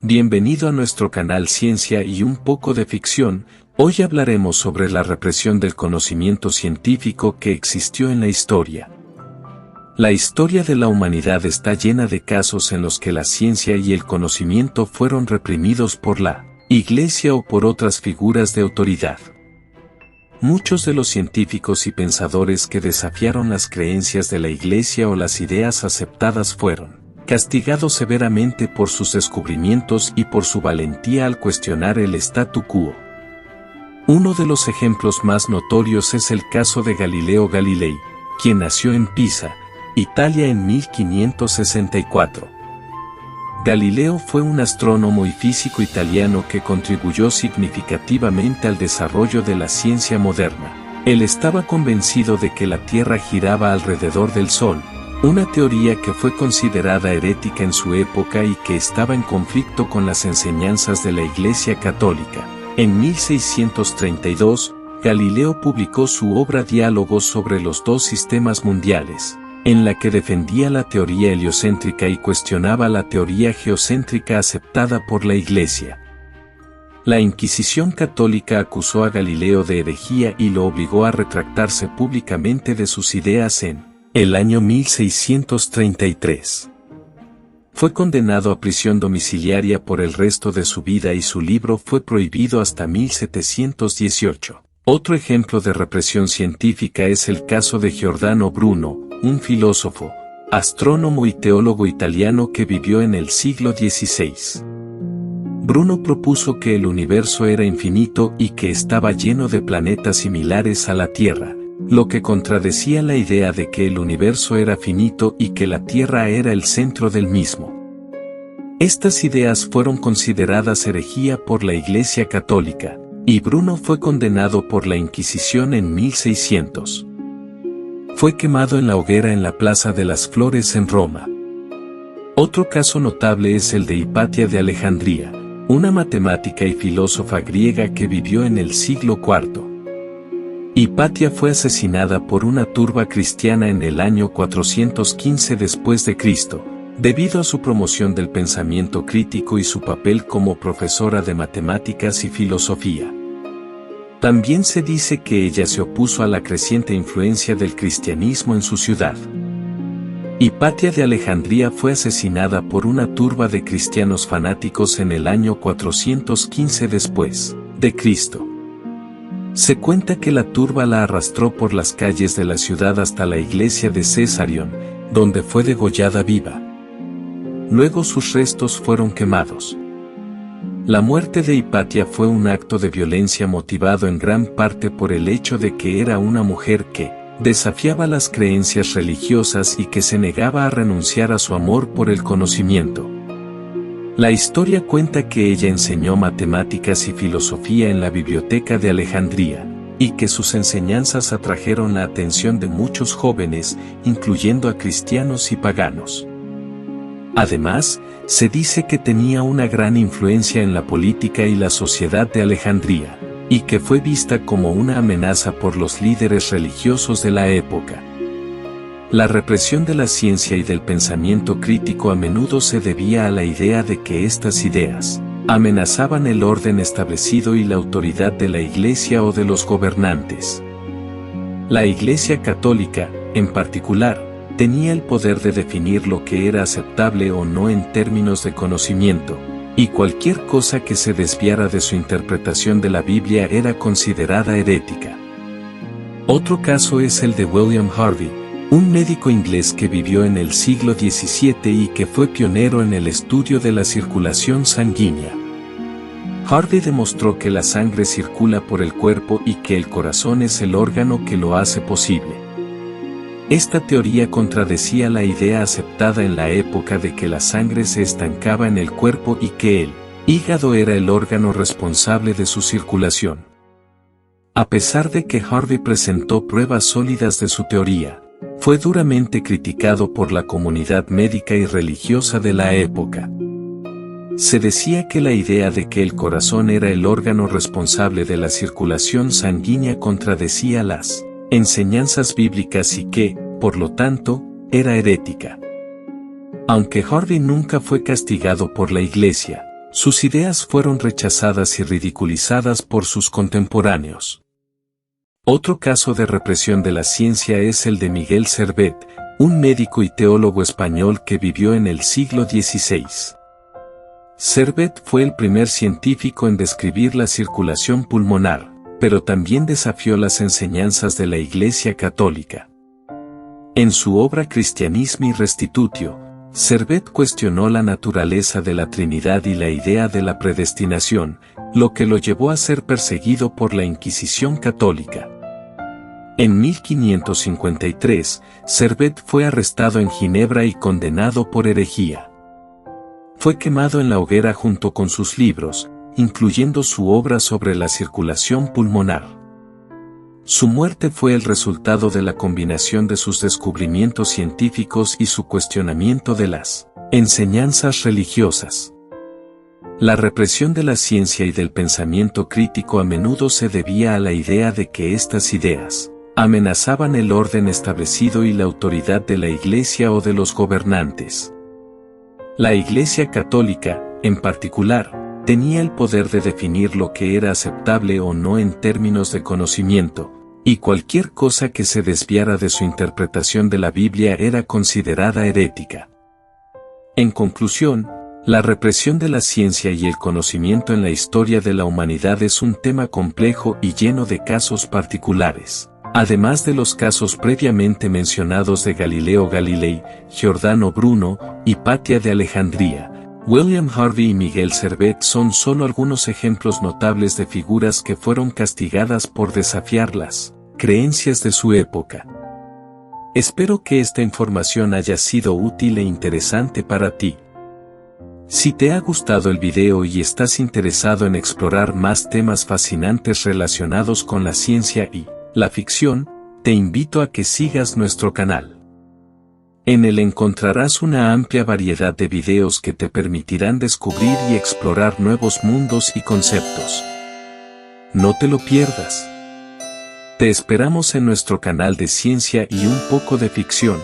Bienvenido a nuestro canal Ciencia y un poco de ficción. Hoy hablaremos sobre la represión del conocimiento científico que existió en la historia. La historia de la humanidad está llena de casos en los que la ciencia y el conocimiento fueron reprimidos por la Iglesia o por otras figuras de autoridad. Muchos de los científicos y pensadores que desafiaron las creencias de la Iglesia o las ideas aceptadas fueron castigados severamente por sus descubrimientos y por su valentía al cuestionar el statu quo. Uno de los ejemplos más notorios es el caso de Galileo Galilei, quien nació en Pisa, Italia en 1564. Galileo fue un astrónomo y físico italiano que contribuyó significativamente al desarrollo de la ciencia moderna. Él estaba convencido de que la Tierra giraba alrededor del Sol, una teoría que fue considerada herética en su época y que estaba en conflicto con las enseñanzas de la Iglesia Católica. En 1632, Galileo publicó su obra Diálogos sobre los dos sistemas mundiales, en la que defendía la teoría heliocéntrica y cuestionaba la teoría geocéntrica aceptada por la Iglesia. La Inquisición católica acusó a Galileo de herejía y lo obligó a retractarse públicamente de sus ideas en el año 1633. Fue condenado a prisión domiciliaria por el resto de su vida y su libro fue prohibido hasta 1718. Otro ejemplo de represión científica es el caso de Giordano Bruno, un filósofo, astrónomo y teólogo italiano que vivió en el siglo XVI. Bruno propuso que el universo era infinito y que estaba lleno de planetas similares a la Tierra, lo que contradecía la idea de que el universo era finito y que la Tierra era el centro del mismo. Estas ideas fueron consideradas herejía por la Iglesia Católica, y Bruno fue condenado por la Inquisición en 1600. Fue quemado en la hoguera en la Plaza de las Flores en Roma. Otro caso notable es el de Hipatia de Alejandría, una matemática y filósofa griega que vivió en el siglo IV. Hipatia fue asesinada por una turba cristiana en el año 415 después de Cristo, debido a su promoción del pensamiento crítico y su papel como profesora de matemáticas y filosofía. También se dice que ella se opuso a la creciente influencia del cristianismo en su ciudad. Hipatia de Alejandría fue asesinada por una turba de cristianos fanáticos en el año 415 después de Cristo. Se cuenta que la turba la arrastró por las calles de la ciudad hasta la iglesia de Cesarion, donde fue degollada viva. Luego sus restos fueron quemados. La muerte de Hipatia fue un acto de violencia motivado en gran parte por el hecho de que era una mujer que desafiaba las creencias religiosas y que se negaba a renunciar a su amor por el conocimiento. La historia cuenta que ella enseñó matemáticas y filosofía en la biblioteca de Alejandría, y que sus enseñanzas atrajeron la atención de muchos jóvenes, incluyendo a cristianos y paganos. Además, se dice que tenía una gran influencia en la política y la sociedad de Alejandría, y que fue vista como una amenaza por los líderes religiosos de la época. La represión de la ciencia y del pensamiento crítico a menudo se debía a la idea de que estas ideas amenazaban el orden establecido y la autoridad de la Iglesia o de los gobernantes. La Iglesia Católica, en particular, tenía el poder de definir lo que era aceptable o no en términos de conocimiento, y cualquier cosa que se desviara de su interpretación de la Biblia era considerada herética. Otro caso es el de William Harvey, un médico inglés que vivió en el siglo XVII y que fue pionero en el estudio de la circulación sanguínea. Harvey demostró que la sangre circula por el cuerpo y que el corazón es el órgano que lo hace posible. Esta teoría contradecía la idea aceptada en la época de que la sangre se estancaba en el cuerpo y que el hígado era el órgano responsable de su circulación. A pesar de que Harvey presentó pruebas sólidas de su teoría, fue duramente criticado por la comunidad médica y religiosa de la época. Se decía que la idea de que el corazón era el órgano responsable de la circulación sanguínea contradecía las enseñanzas bíblicas y que, por lo tanto, era herética. Aunque Harvey nunca fue castigado por la Iglesia, Sus ideas fueron rechazadas y ridiculizadas por sus contemporáneos. Otro caso de represión de la ciencia es el de Miguel Servet, un médico y teólogo español que vivió en el siglo XVI. Servet fue el primer científico en describir la circulación pulmonar, pero también desafió las enseñanzas de la Iglesia Católica. En su obra Christianismi Restitutio, Servet cuestionó la naturaleza de la Trinidad y la idea de la predestinación, lo que lo llevó a ser perseguido por la Inquisición católica. En 1553, Servet fue arrestado en Ginebra y condenado por herejía. Fue quemado en la hoguera junto con sus libros, incluyendo su obra sobre la circulación pulmonar. Su muerte fue el resultado de la combinación de sus descubrimientos científicos y su cuestionamiento de las enseñanzas religiosas. La represión de la ciencia y del pensamiento crítico a menudo se debía a la idea de que estas ideas amenazaban el orden establecido y la autoridad de la Iglesia o de los gobernantes. La Iglesia Católica, en particular, tenía el poder de definir lo que era aceptable o no en términos de conocimiento, y cualquier cosa que se desviara de su interpretación de la Biblia era considerada herética. En conclusión, la represión de la ciencia y el conocimiento en la historia de la humanidad es un tema complejo y lleno de casos particulares. Además de los casos previamente mencionados de Galileo Galilei, Giordano Bruno, Hipatia de Alejandría, William Harvey y Miguel Servet son solo algunos ejemplos notables de figuras que fueron castigadas por desafiar las creencias de su época. Espero que esta información haya sido útil e interesante para ti. Si te ha gustado el video y estás interesado en explorar más temas fascinantes relacionados con la ciencia y la ficción, te invito a que sigas nuestro canal. En él encontrarás una amplia variedad de videos que te permitirán descubrir y explorar nuevos mundos y conceptos. No te lo pierdas. Te esperamos en nuestro canal de ciencia y un poco de ficción.